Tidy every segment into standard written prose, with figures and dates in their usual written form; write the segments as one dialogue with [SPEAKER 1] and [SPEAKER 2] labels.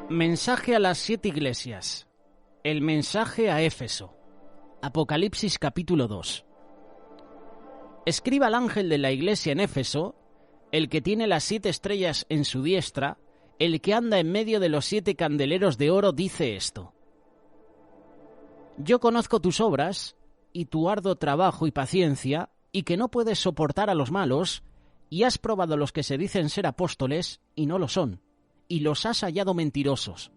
[SPEAKER 1] Mensaje a las 7 iglesias. El mensaje a Éfeso. Apocalipsis capítulo 2. Escriba al ángel de la iglesia en Éfeso, el que tiene las 7 estrellas en su diestra, el que anda en medio de los 7 candeleros de oro, dice esto: Yo conozco tus obras, y tu arduo trabajo y paciencia, y que no puedes soportar a los malos, y has probado a los que se dicen ser apóstoles, y no lo son, y los has hallado mentirosos.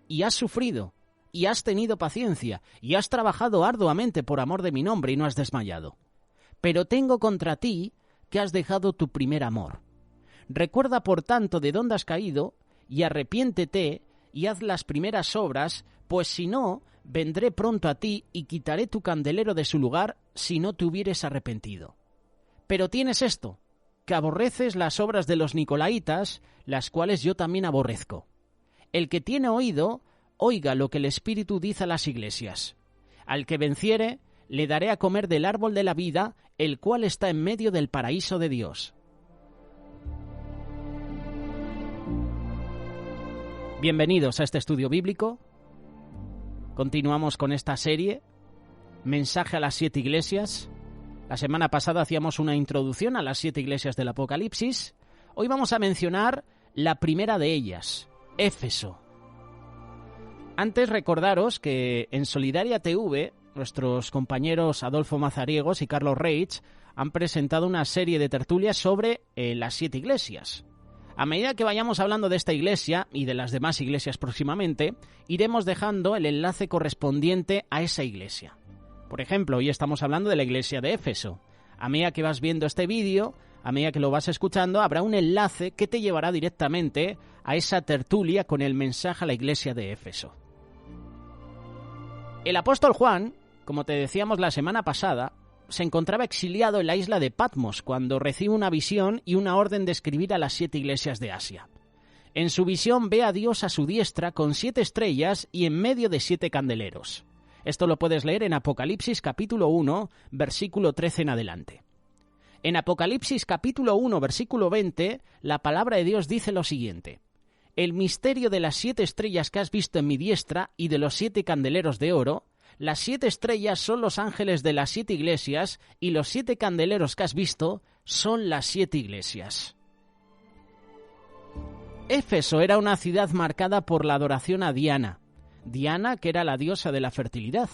[SPEAKER 1] Y has sufrido, y has tenido paciencia, y has trabajado arduamente por amor de mi nombre, y no has desmayado. Pero tengo contra ti que has dejado tu primer amor. Recuerda, por tanto, de dónde has caído, y arrepiéntete, y haz las primeras obras, pues si no, vendré pronto a ti, y quitaré tu candelero de su lugar, si no te hubieres arrepentido. Pero tienes esto, que aborreces las obras de los nicolaitas, las cuales yo también aborrezco. El que tiene oído, oiga lo que el Espíritu dice a las iglesias. Al que venciere, le daré a comer del árbol de la vida, el cual está en medio del paraíso de Dios. Bienvenidos a este estudio bíblico. Continuamos con esta serie, Mensaje a las 7 iglesias. La semana pasada hacíamos una introducción a las 7 iglesias del Apocalipsis. Hoy vamos a mencionar la primera de ellas, Éfeso. Antes, recordaros que en Solidaria TV, nuestros compañeros Adolfo Mazariegos y Carlos Reich han presentado una serie de tertulias sobre las 7 iglesias. A medida que vayamos hablando de esta iglesia y de las demás iglesias próximamente, iremos dejando el enlace correspondiente a esa iglesia. Por ejemplo, hoy estamos hablando de la iglesia de Éfeso. A medida que vas viendo este vídeo, a medida que lo vas escuchando, habrá un enlace que te llevará directamente a esa tertulia con el mensaje a la iglesia de Éfeso. El apóstol Juan, como te decíamos la semana pasada, se encontraba exiliado en la isla de Patmos cuando recibe una visión y una orden de escribir a las 7 iglesias de Asia. En su visión ve a Dios a su diestra con 7 estrellas y en medio de 7 candeleros. Esto lo puedes leer en Apocalipsis capítulo 1, versículo 13 en adelante. En Apocalipsis capítulo 1, versículo 20, la palabra de Dios dice lo siguiente: El misterio de las 7 estrellas que has visto en mi diestra y de los 7 candeleros de oro. Las 7 estrellas son los ángeles de las 7 iglesias y los 7 candeleros que has visto son las 7 iglesias. Éfeso era una ciudad marcada por la adoración a Diana. Diana, que era la diosa de la fertilidad.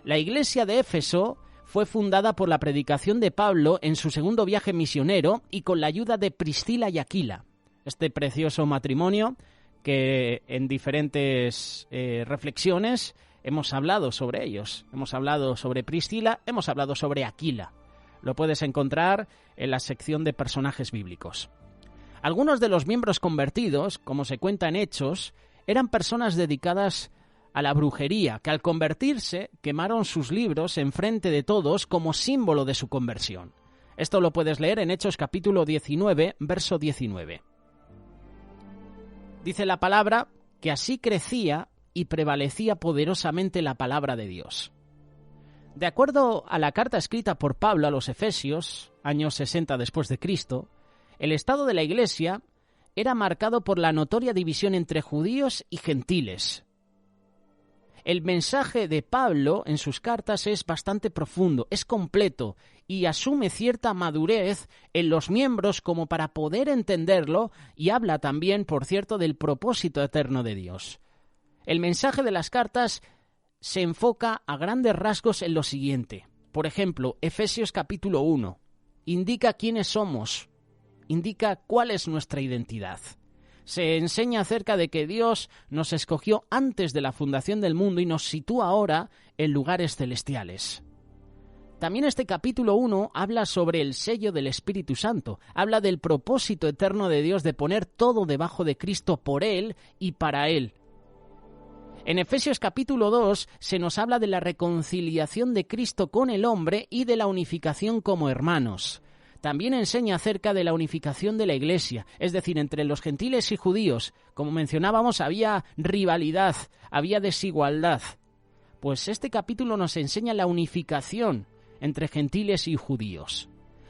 [SPEAKER 1] La iglesia de Éfeso fue fundada por la predicación de Pablo en su segundo viaje misionero y con la ayuda de Priscila y Aquila. Este precioso matrimonio que en diferentes reflexiones hemos hablado sobre ellos. Hemos hablado sobre Priscila, hemos hablado sobre Aquila. Lo puedes encontrar en la sección de personajes bíblicos. Algunos de los miembros convertidos, como se cuenta en Hechos, eran personas dedicadas a la brujería, que al convertirse quemaron sus libros enfrente de todos como símbolo de su conversión. Esto lo puedes leer en Hechos capítulo 19, verso 19. Dice la palabra que así crecía y prevalecía poderosamente la palabra de Dios. De acuerdo a la carta escrita por Pablo a los Efesios, años 60 después de Cristo, el estado de la Iglesia era marcado por la notoria división entre judíos y gentiles. El mensaje de Pablo en sus cartas es bastante profundo, es completo y asume cierta madurez en los miembros como para poder entenderlo, y habla también, por cierto, del propósito eterno de Dios. El mensaje de las cartas se enfoca a grandes rasgos en lo siguiente. Por ejemplo, Efesios capítulo 1 indica quiénes somos, indica cuál es nuestra identidad. Se enseña acerca de que Dios nos escogió antes de la fundación del mundo y nos sitúa ahora en lugares celestiales. También este capítulo 1 habla sobre el sello del Espíritu Santo, habla del propósito eterno de Dios de poner todo debajo de Cristo por Él y para Él. En Efesios capítulo 2 se nos habla de la reconciliación de Cristo con el hombre y de la unificación como hermanos. También enseña acerca de la unificación de la Iglesia, es decir, entre los gentiles y judíos. Como mencionábamos, había rivalidad, había desigualdad. Pues este capítulo nos enseña la unificación entre gentiles y judíos.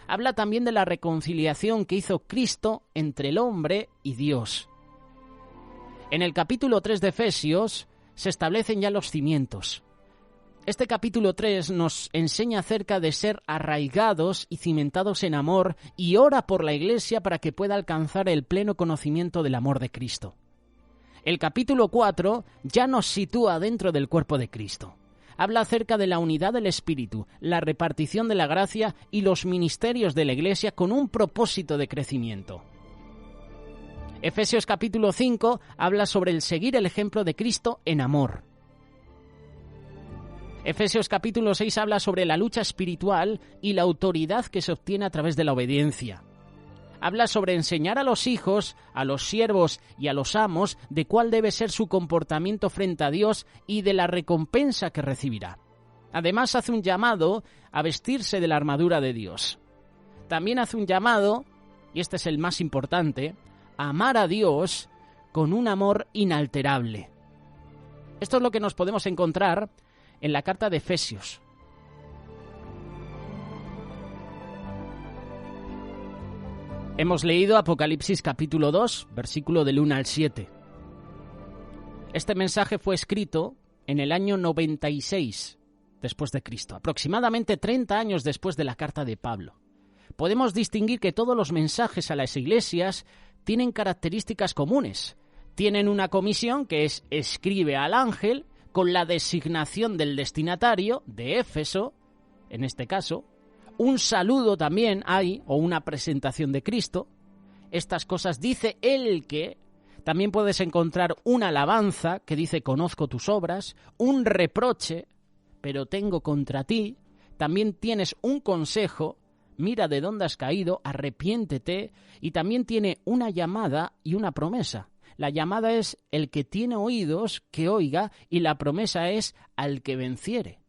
[SPEAKER 1] Habla también de la reconciliación que hizo Cristo entre el hombre y Dios. En el capítulo 3 de Efesios se establecen ya los cimientos. Este capítulo 3 nos enseña acerca de ser arraigados y cimentados en amor y ora por la Iglesia para que pueda alcanzar el pleno conocimiento del amor de Cristo. El capítulo 4 ya nos sitúa dentro del cuerpo de Cristo. Habla acerca de la unidad del Espíritu, la repartición de la gracia y los ministerios de la Iglesia con un propósito de crecimiento. Efesios capítulo 5 habla sobre el seguir el ejemplo de Cristo en amor. Efesios capítulo 6 habla sobre la lucha espiritual y la autoridad que se obtiene a través de la obediencia. Habla sobre enseñar a los hijos, a los siervos y a los amos de cuál debe ser su comportamiento frente a Dios y de la recompensa que recibirá. Además hace un llamado a vestirse de la armadura de Dios. También hace un llamado, y este es el más importante, a amar a Dios con un amor inalterable. Esto es lo que nos podemos encontrar en la carta de Efesios. Hemos leído Apocalipsis capítulo 2, versículo del 1 al 7. Este mensaje fue escrito en el año 96 después de Cristo, aproximadamente 30 años después de la carta de Pablo. Podemos distinguir que todos los mensajes a las iglesias tienen características comunes. Tienen una comisión que es escribe al ángel con la designación del destinatario, de Éfeso, en este caso. Un saludo también hay, o una presentación de Cristo. Estas cosas dice el que. También puedes encontrar una alabanza que dice conozco tus obras, un reproche, pero tengo contra ti. También tienes un consejo, mira de dónde has caído, arrepiéntete. Y también tiene una llamada y una promesa. La llamada es el que tiene oídos, que oiga, y la promesa es al que venciere.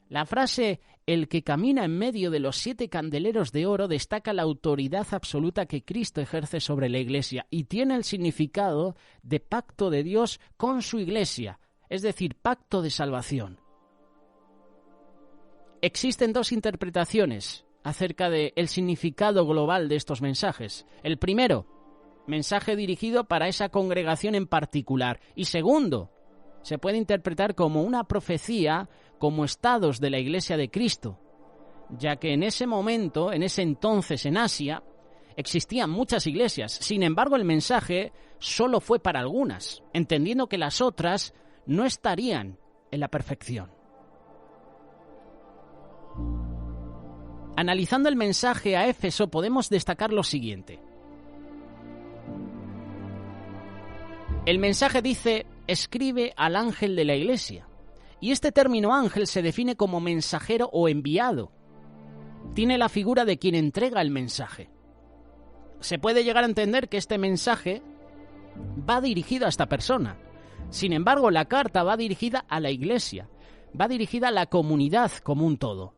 [SPEAKER 1] La frase el que camina en medio de los 7 candeleros de oro destaca la autoridad absoluta que Cristo ejerce sobre la Iglesia y tiene el significado de pacto de Dios con su Iglesia, es decir, pacto de salvación. Existen 2 interpretaciones acerca del significado global de estos mensajes. El primero, mensaje dirigido para esa congregación en particular. Y segundo, se puede interpretar como una profecía, como estados de la Iglesia de Cristo, ya que en ese momento, en ese entonces en Asia, existían muchas iglesias. Sin embargo, el mensaje solo fue para algunas, entendiendo que las otras no estarían en la perfección. Analizando el mensaje a Éfeso, podemos destacar lo siguiente. El mensaje dice, escribe al ángel de la iglesia. Y este término ángel se define como mensajero o enviado. Tiene la figura de quien entrega el mensaje. Se puede llegar a entender que este mensaje va dirigido a esta persona. Sin embargo, la carta va dirigida a la iglesia, va dirigida a la comunidad como un todo.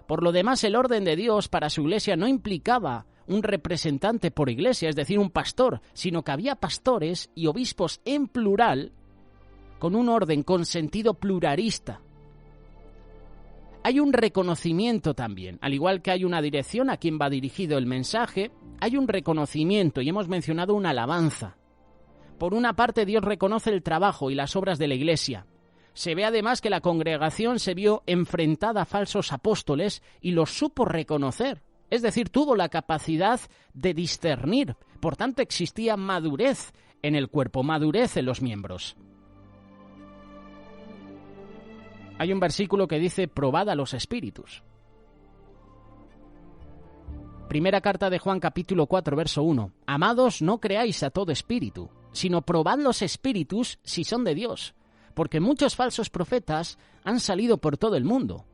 [SPEAKER 1] Por lo demás, el orden de Dios para su iglesia no implicaba un representante por iglesia, es decir, un pastor, sino que había pastores y obispos en plural, con un orden, con sentido pluralista. Hay un reconocimiento también, al igual que hay una dirección a quien va dirigido el mensaje, hay un reconocimiento y hemos mencionado una alabanza. Por una parte, Dios reconoce el trabajo y las obras de la iglesia. Se ve además que la congregación se vio enfrentada a falsos apóstoles y los supo reconocer. Es decir, tuvo la capacidad de discernir. Por tanto, existía madurez en el cuerpo, madurez en los miembros. Hay un versículo que dice, probad a los espíritus. Primera carta de Juan, capítulo 4, verso 1. Amados, no creáis a todo espíritu, sino probad los espíritus si son de Dios, porque muchos falsos profetas han salido por todo el mundo.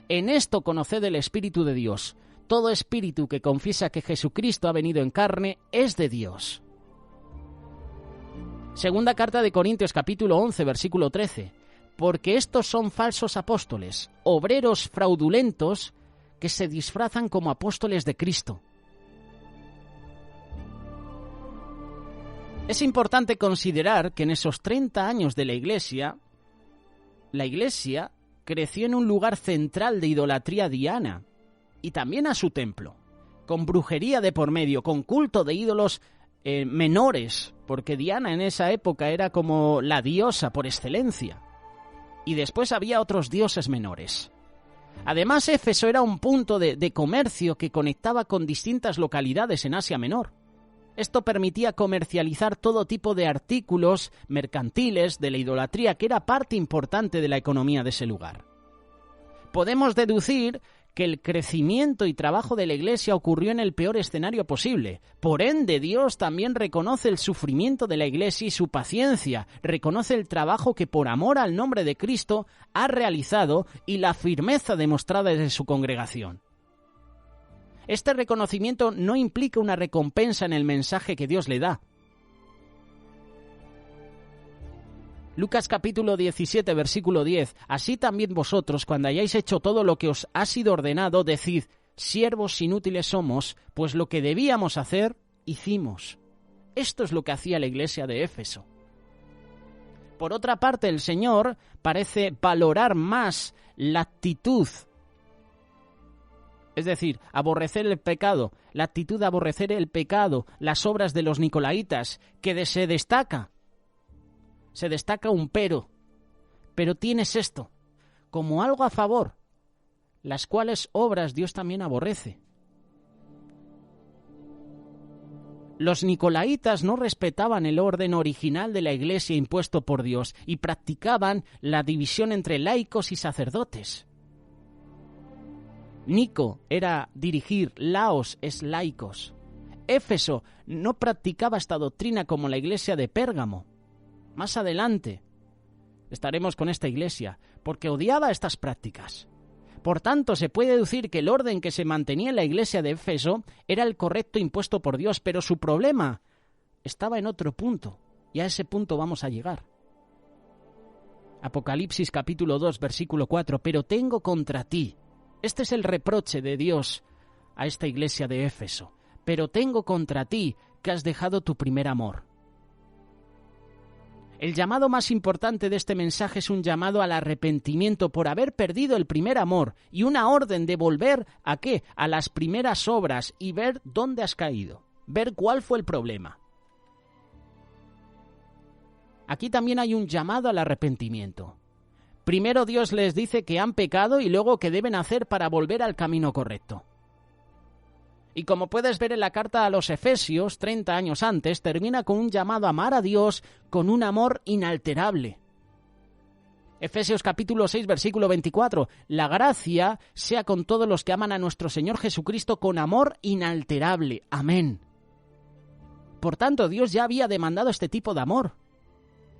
[SPEAKER 1] En esto conoced el Espíritu de Dios. Todo espíritu que confiesa que Jesucristo ha venido en carne es de Dios. Segunda carta de Corintios, capítulo 11, versículo 13. Porque estos son falsos apóstoles, obreros fraudulentos que se disfrazan como apóstoles de Cristo. Es importante considerar que en esos 30 años de la Iglesia creció en un lugar central de idolatría a Diana y también a su templo, con brujería de por medio, con culto de ídolos menores, porque Diana en esa época era como la diosa por excelencia. Y después había otros dioses menores. Además, Éfeso era un punto de comercio que conectaba con distintas localidades en Asia Menor. Esto permitía comercializar todo tipo de artículos mercantiles de la idolatría, que era parte importante de la economía de ese lugar. Podemos deducir que el crecimiento y trabajo de la Iglesia ocurrió en el peor escenario posible. Por ende, Dios también reconoce el sufrimiento de la Iglesia y su paciencia, reconoce el trabajo que por amor al nombre de Cristo ha realizado y la firmeza demostrada desde su congregación. Este reconocimiento no implica una recompensa en el mensaje que Dios le da. Lucas capítulo 17, versículo 10. Así también vosotros, cuando hayáis hecho todo lo que os ha sido ordenado, decid, siervos inútiles somos, pues lo que debíamos hacer, hicimos. Esto es lo que hacía la iglesia de Éfeso. Por otra parte, el Señor parece valorar más la actitud, es decir, aborrecer el pecado, la actitud de aborrecer el pecado, las obras de los nicolaítas, que se destaca un pero tienes esto, como algo a favor, las cuales obras Dios también aborrece. Los nicolaítas no respetaban el orden original de la Iglesia impuesto por Dios y practicaban la división entre laicos y sacerdotes. Nico era dirigir, laos es laicos. Éfeso no practicaba esta doctrina como la iglesia de Pérgamo. Más adelante estaremos con esta iglesia, porque odiaba estas prácticas. Por tanto, se puede deducir que el orden que se mantenía en la iglesia de Éfeso era el correcto impuesto por Dios, pero su problema estaba en otro punto, y a ese punto vamos a llegar. Apocalipsis capítulo 2, versículo 4, pero tengo contra ti. Este es el reproche de Dios a esta iglesia de Éfeso. Pero tengo contra ti que has dejado tu primer amor. El llamado más importante de este mensaje es un llamado al arrepentimiento por haber perdido el primer amor y una orden de volver ¿a qué? A las primeras obras y ver dónde has caído, ver cuál fue el problema. Aquí también hay un llamado al arrepentimiento. Primero Dios les dice que han pecado y luego qué deben hacer para volver al camino correcto. Y como puedes ver en la carta a los Efesios, 30 años antes, termina con un llamado a amar a Dios con un amor inalterable. Efesios capítulo 6, versículo 24. La gracia sea con todos los que aman a nuestro Señor Jesucristo con amor inalterable. Amén. Por tanto, Dios ya había demandado este tipo de amor,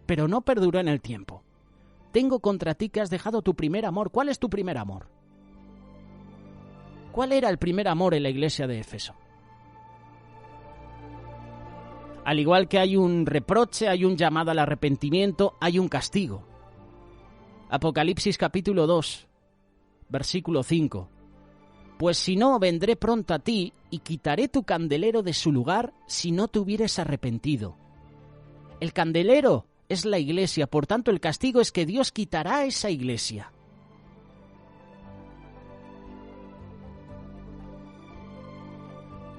[SPEAKER 1] pero no perduró en el tiempo. Tengo contra ti que has dejado tu primer amor. ¿Cuál es tu primer amor? ¿Cuál era el primer amor en la iglesia de Éfeso? Al igual que hay un reproche, hay un llamado al arrepentimiento, hay un castigo. Apocalipsis capítulo 2, versículo 5. Pues si no, vendré pronto a ti y quitaré tu candelero de su lugar si no te hubieres arrepentido. El candelero es la iglesia, por tanto el castigo es que Dios quitará esa iglesia.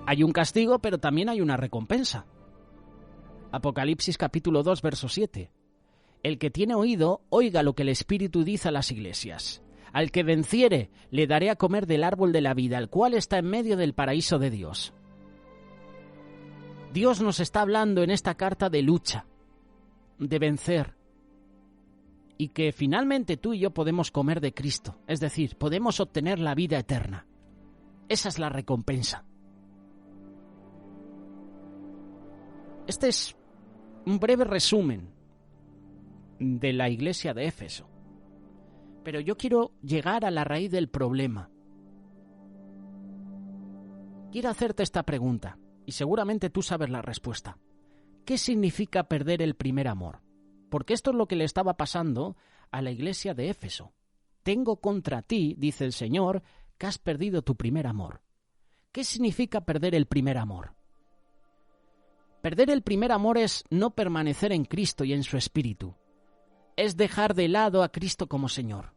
[SPEAKER 1] Hay un castigo, pero también hay una recompensa. Apocalipsis capítulo 2, verso 7. El que tiene oído, oiga lo que el Espíritu dice a las iglesias. Al que venciere, le daré a comer del árbol de la vida, el cual está en medio del paraíso de Dios. Dios nos está hablando en esta carta de lucha, de vencer, y que finalmente tú y yo podemos comer de Cristo, es decir, podemos obtener la vida eterna. Esa es la recompensa. Este es un breve resumen de la iglesia de Éfeso, pero yo quiero llegar a la raíz del problema. Quiero hacerte esta pregunta, y seguramente tú sabes la respuesta. ¿Qué significa perder el primer amor? Porque esto es lo que le estaba pasando a la iglesia de Éfeso. Tengo contra ti, dice el Señor, que has perdido tu primer amor. ¿Qué significa perder el primer amor? Perder el primer amor es no permanecer en Cristo y en su Espíritu. Es dejar de lado a Cristo como Señor.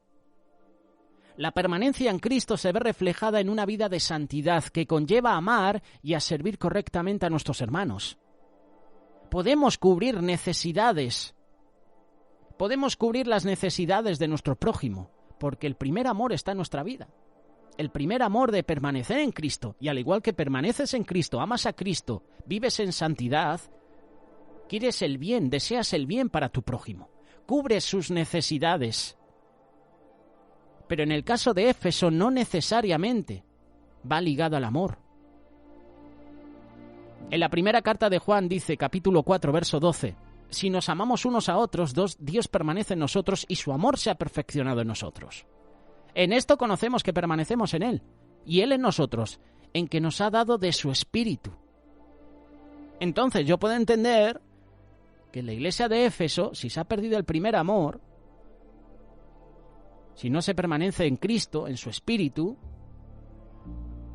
[SPEAKER 1] La permanencia en Cristo se ve reflejada en una vida de santidad que conlleva a amar y a servir correctamente a nuestros hermanos. podemos cubrir necesidades. Podemos cubrir las necesidades de nuestro prójimo, porque el primer amor está en nuestra vida. El primer amor de permanecer en Cristo, y al igual que permaneces en Cristo, amas a Cristo, vives en santidad, quieres el bien, deseas el bien para tu prójimo, cubres sus necesidades. Pero en el caso de Éfeso no necesariamente va ligado al amor. En la primera carta de Juan dice, capítulo 4, verso 12, si nos amamos unos a otros, Dios permanece en nosotros y su amor se ha perfeccionado en nosotros. En esto conocemos que permanecemos en Él, y Él en nosotros, en que nos ha dado de su Espíritu. Entonces yo puedo entender que en la iglesia de Éfeso, si se ha perdido el primer amor, si no se permanece en Cristo, en su Espíritu,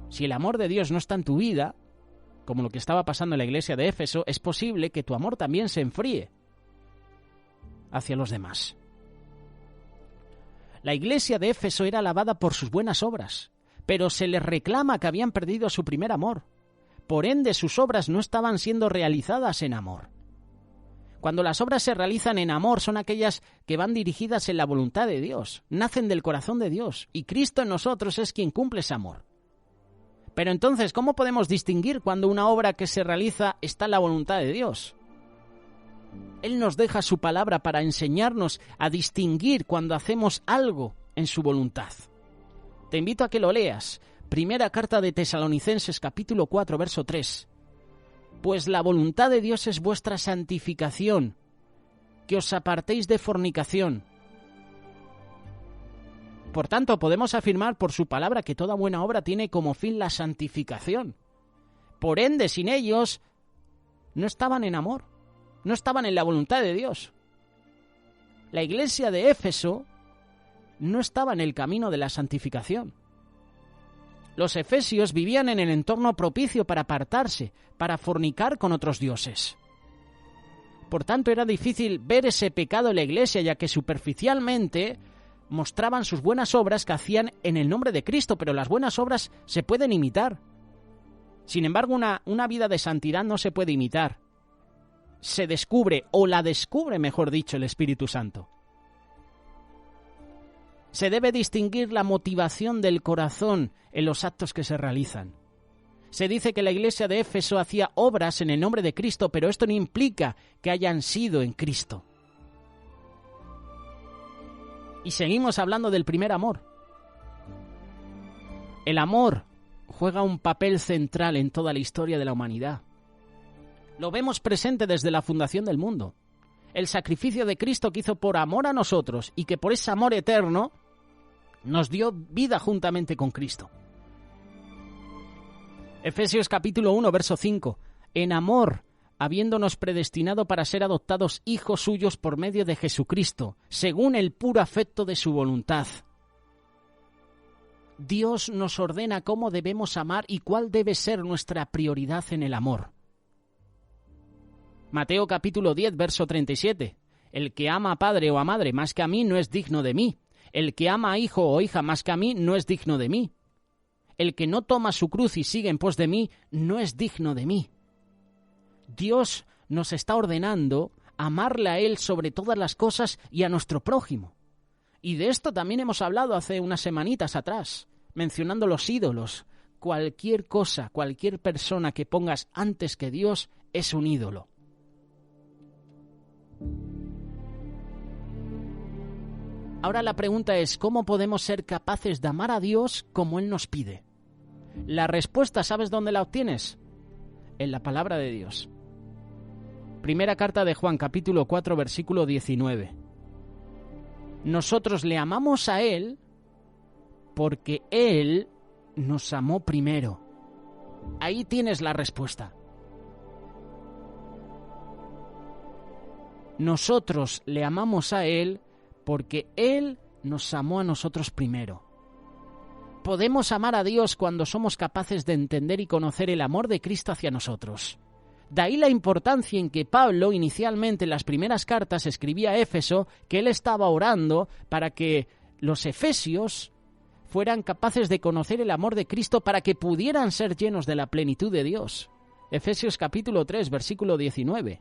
[SPEAKER 1] si el amor de Dios no está en tu vida, como lo que estaba pasando en la iglesia de Éfeso, es posible que tu amor también se enfríe hacia los demás. La iglesia de Éfeso era alabada por sus buenas obras, pero se les reclama que habían perdido su primer amor. Por ende, sus obras no estaban siendo realizadas en amor. Cuando las obras se realizan en amor, son aquellas que van dirigidas en la voluntad de Dios, nacen del corazón de Dios, y Cristo en nosotros es quien cumple ese amor. Pero entonces, ¿cómo podemos distinguir cuando una obra que se realiza está en la voluntad de Dios? Él nos deja su palabra para enseñarnos a distinguir cuando hacemos algo en su voluntad. Te invito a que lo leas. Primera carta de Tesalonicenses, capítulo 4, verso 3. Pues la voluntad de Dios es vuestra santificación, que os apartéis de fornicación. Por tanto, podemos afirmar por su palabra que toda buena obra tiene como fin la santificación. Por ende, sin ellos, no estaban en amor, no estaban en la voluntad de Dios. La iglesia de Éfeso no estaba en el camino de la santificación. Los efesios vivían en el entorno propicio para apartarse, para fornicar con otros dioses. Por tanto, era difícil ver ese pecado en la iglesia, ya que superficialmente mostraban sus buenas obras que hacían en el nombre de Cristo, pero las buenas obras se pueden imitar. Sin embargo, una vida de santidad no se puede imitar. Se descubre, o la descubre, mejor dicho, el Espíritu Santo. Se debe distinguir la motivación del corazón en los actos que se realizan. Se dice que la iglesia de Éfeso hacía obras en el nombre de Cristo, pero esto no implica que hayan sido en Cristo. Y seguimos hablando del primer amor. El amor juega un papel central en toda la historia de la humanidad. Lo vemos presente desde la fundación del mundo. El sacrificio de Cristo que hizo por amor a nosotros y que por ese amor eterno nos dio vida juntamente con Cristo. Efesios capítulo 1, verso 5. En amor, habiéndonos predestinado para ser adoptados hijos suyos por medio de Jesucristo, según el puro afecto de su voluntad. Dios nos ordena cómo debemos amar y cuál debe ser nuestra prioridad en el amor. Mateo capítulo 10, verso 37. El que ama a padre o a madre más que a mí no es digno de mí. El que ama a hijo o hija más que a mí no es digno de mí. El que no toma su cruz y sigue en pos de mí no es digno de mí. Dios nos está ordenando amarle a Él sobre todas las cosas y a nuestro prójimo. Y de esto también hemos hablado hace unas semanitas atrás, mencionando los ídolos. Cualquier cosa, cualquier persona que pongas antes que Dios es un ídolo. Ahora la pregunta es, ¿cómo podemos ser capaces de amar a Dios como Él nos pide? La respuesta, ¿sabes dónde la obtienes? En la palabra de Dios. Primera carta de Juan, capítulo 4, versículo 19. Nosotros le amamos a Él porque Él nos amó primero. Ahí tienes la respuesta. Nosotros le amamos a Él porque Él nos amó a nosotros primero. Podemos amar a Dios cuando somos capaces de entender y conocer el amor de Cristo hacia nosotros. De ahí la importancia en que Pablo, inicialmente en las primeras cartas, escribía a Éfeso que él estaba orando para que los efesios fueran capaces de conocer el amor de Cristo para que pudieran ser llenos de la plenitud de Dios. Efesios capítulo 3, versículo 19.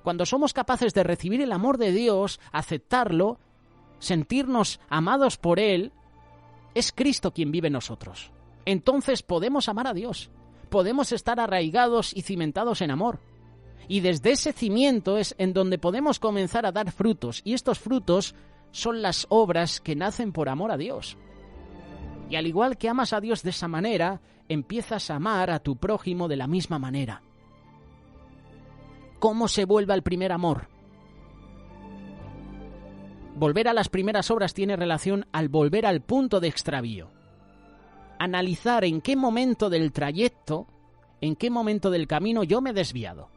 [SPEAKER 1] Cuando somos capaces de recibir el amor de Dios, aceptarlo, sentirnos amados por Él, es Cristo quien vive en nosotros. Entonces podemos amar a Dios, podemos estar arraigados y cimentados en amor. Y desde ese cimiento es en donde podemos comenzar a dar frutos, y estos frutos son las obras que nacen por amor a Dios. Y al igual que amas a Dios de esa manera, empiezas a amar a tu prójimo de la misma manera. ¿Cómo se vuelve al primer amor? Volver a las primeras obras tiene relación al volver al punto de extravío. Analizar en qué momento del trayecto, en qué momento del camino yo me he desviado.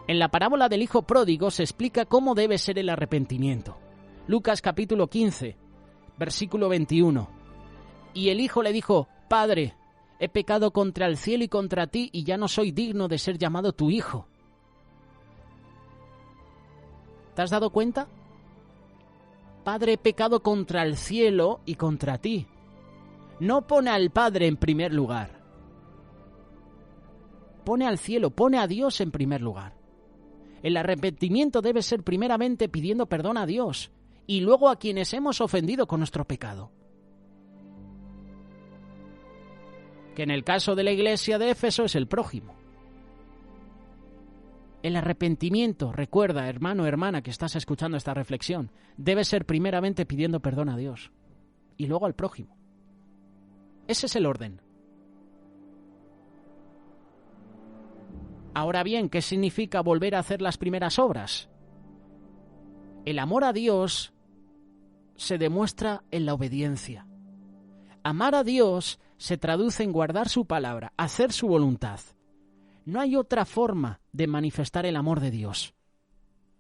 [SPEAKER 1] En la parábola del hijo pródigo se explica cómo debe ser el arrepentimiento. Lucas capítulo 15, versículo 21. Y el hijo le dijo: Padre, he pecado contra el cielo y contra ti, y ya no soy digno de ser llamado tu hijo. ¿Te has dado cuenta? Padre, he pecado contra el cielo y contra ti. No pone al Padre en primer lugar. Pone al cielo, pone a Dios en primer lugar. El arrepentimiento debe ser primeramente pidiendo perdón a Dios y luego a quienes hemos ofendido con nuestro pecado. Que en el caso de la iglesia de Éfeso es el prójimo. El arrepentimiento, recuerda, hermano, hermana, que estás escuchando esta reflexión, debe ser primeramente pidiendo perdón a Dios y luego al prójimo. Ese es el orden. Ahora bien, ¿qué significa volver a hacer las primeras obras? El amor a Dios se demuestra en la obediencia. Amar a Dios se traduce en guardar su palabra, hacer su voluntad. No hay otra forma de manifestar el amor de Dios.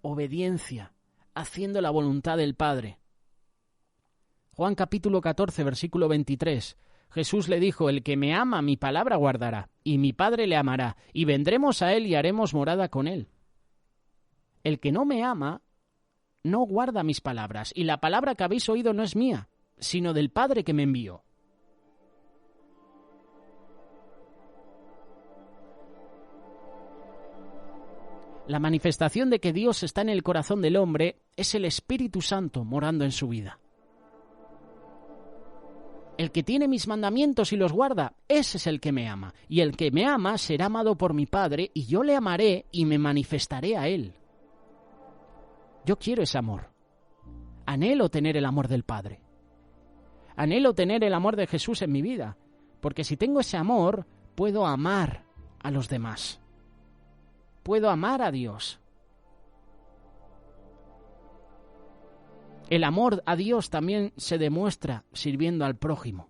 [SPEAKER 1] Obediencia, haciendo la voluntad del Padre. Juan capítulo 14, versículo 23. Jesús le dijo: el que me ama, mi palabra guardará, y mi Padre le amará, y vendremos a él y haremos morada con él. El que no me ama, no guarda mis palabras, y la palabra que habéis oído no es mía, sino del Padre que me envió. La manifestación de que Dios está en el corazón del hombre es el Espíritu Santo morando en su vida. El que tiene mis mandamientos y los guarda, ese es el que me ama. Y el que me ama será amado por mi Padre, y yo le amaré y me manifestaré a él. Yo quiero ese amor. Anhelo tener el amor del Padre. Anhelo tener el amor de Jesús en mi vida, porque si tengo ese amor, puedo amar a los demás. Puedo amar a Dios. El amor a Dios también se demuestra sirviendo al prójimo.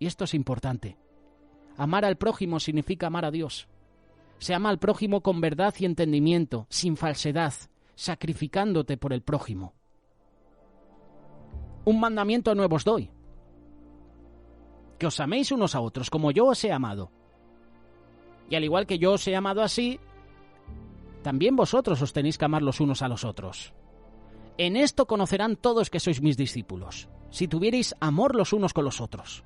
[SPEAKER 1] Y esto es importante. Amar al prójimo significa amar a Dios. Se ama al prójimo con verdad y entendimiento, sin falsedad, sacrificándote por el prójimo. Un mandamiento nuevo os doy: que os améis unos a otros como yo os he amado. Y al igual que yo os he amado así, también vosotros os tenéis que amar los unos a los otros. En esto conocerán todos que sois mis discípulos, si tuvierais amor los unos con los otros.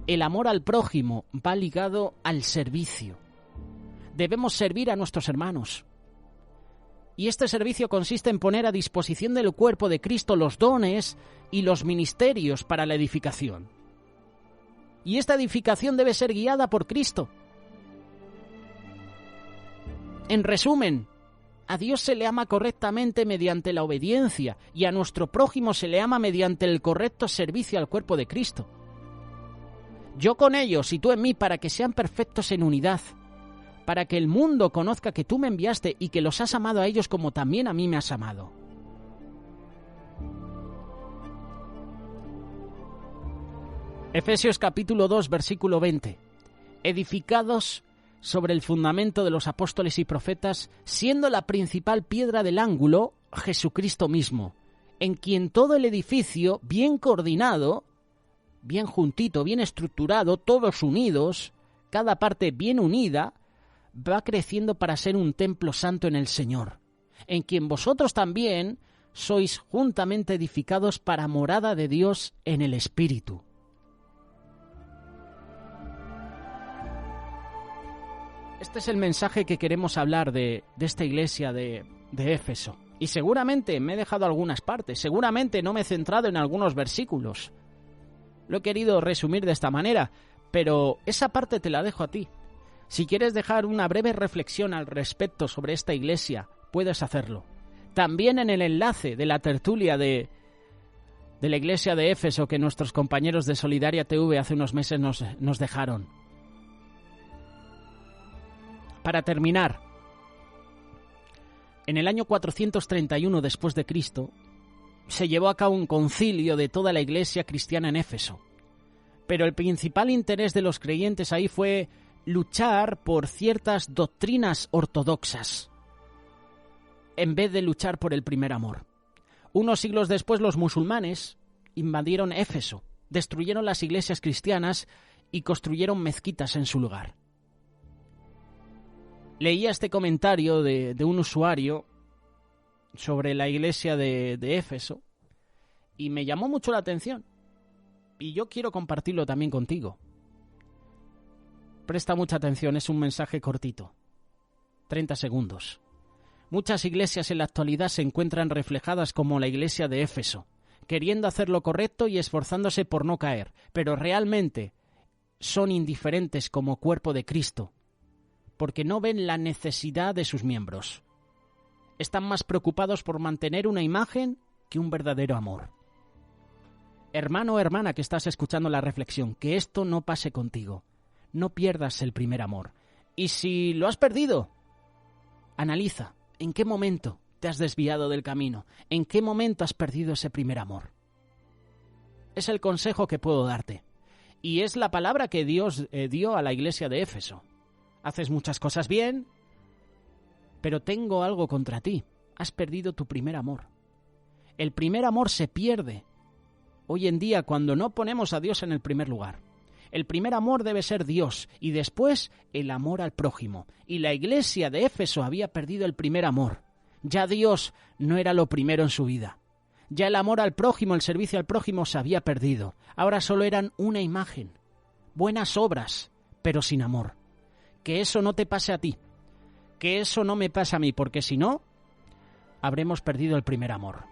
[SPEAKER 1] El amor al prójimo va ligado al servicio. Debemos servir a nuestros hermanos. Y este servicio consiste en poner a disposición del cuerpo de Cristo los dones y los ministerios para la edificación. Y esta edificación debe ser guiada por Cristo. En resumen, a Dios se le ama correctamente mediante la obediencia y a nuestro prójimo se le ama mediante el correcto servicio al cuerpo de Cristo. Yo con ellos y tú en mí, para que sean perfectos en unidad, para que el mundo conozca que tú me enviaste y que los has amado a ellos como también a mí me has amado. Efesios capítulo 2, versículo 20. Edificados sobre el fundamento de los apóstoles y profetas, siendo la principal piedra del ángulo Jesucristo mismo, en quien todo el edificio, bien coordinado, bien juntito, bien estructurado, todos unidos, cada parte bien unida, va creciendo para ser un templo santo en el Señor, en quien vosotros también sois juntamente edificados para morada de Dios en el Espíritu. Este es el mensaje que queremos hablar de esta iglesia de Éfeso. Y seguramente me he dejado algunas partes, seguramente no me he centrado en algunos versículos. Lo he querido resumir de esta manera, pero esa parte te la dejo a ti. Si quieres dejar una breve reflexión al respecto sobre esta iglesia, puedes hacerlo. También en el enlace de la tertulia de la iglesia de Éfeso que nuestros compañeros de Solidaria TV hace unos meses nos dejaron. Para terminar, en el año 431 después de Cristo se llevó a cabo un concilio de toda la iglesia cristiana en Éfeso. Pero el principal interés de los creyentes ahí fue luchar por ciertas doctrinas ortodoxas, en vez de luchar por el primer amor. Unos siglos después los musulmanes invadieron Éfeso, destruyeron las iglesias cristianas y construyeron mezquitas en su lugar. Leía este comentario de un usuario sobre la iglesia de Éfeso y me llamó mucho la atención. Y yo quiero compartirlo también contigo. Presta mucha atención, es un mensaje cortito. 30 segundos. Muchas iglesias en la actualidad se encuentran reflejadas como la iglesia de Éfeso, queriendo hacer lo correcto y esforzándose por no caer, pero realmente son indiferentes como cuerpo de Cristo, porque no ven la necesidad de sus miembros. Están más preocupados por mantener una imagen que un verdadero amor. Hermano o hermana que estás escuchando la reflexión, que esto no pase contigo. No pierdas el primer amor. Y si lo has perdido, analiza en qué momento te has desviado del camino, en qué momento has perdido ese primer amor. Es el consejo que puedo darte. Y es la palabra que Dios dio a la iglesia de Éfeso. Haces muchas cosas bien, pero tengo algo contra ti. Has perdido tu primer amor. El primer amor se pierde hoy en día cuando no ponemos a Dios en el primer lugar. El primer amor debe ser Dios y después el amor al prójimo. Y la iglesia de Éfeso había perdido el primer amor. Ya Dios no era lo primero en su vida. Ya el amor al prójimo, el servicio al prójimo se había perdido. Ahora solo eran una imagen. Buenas obras, pero sin amor. Que eso no te pase a ti. Que eso no me pase a mí, porque si no, habremos perdido el primer amor.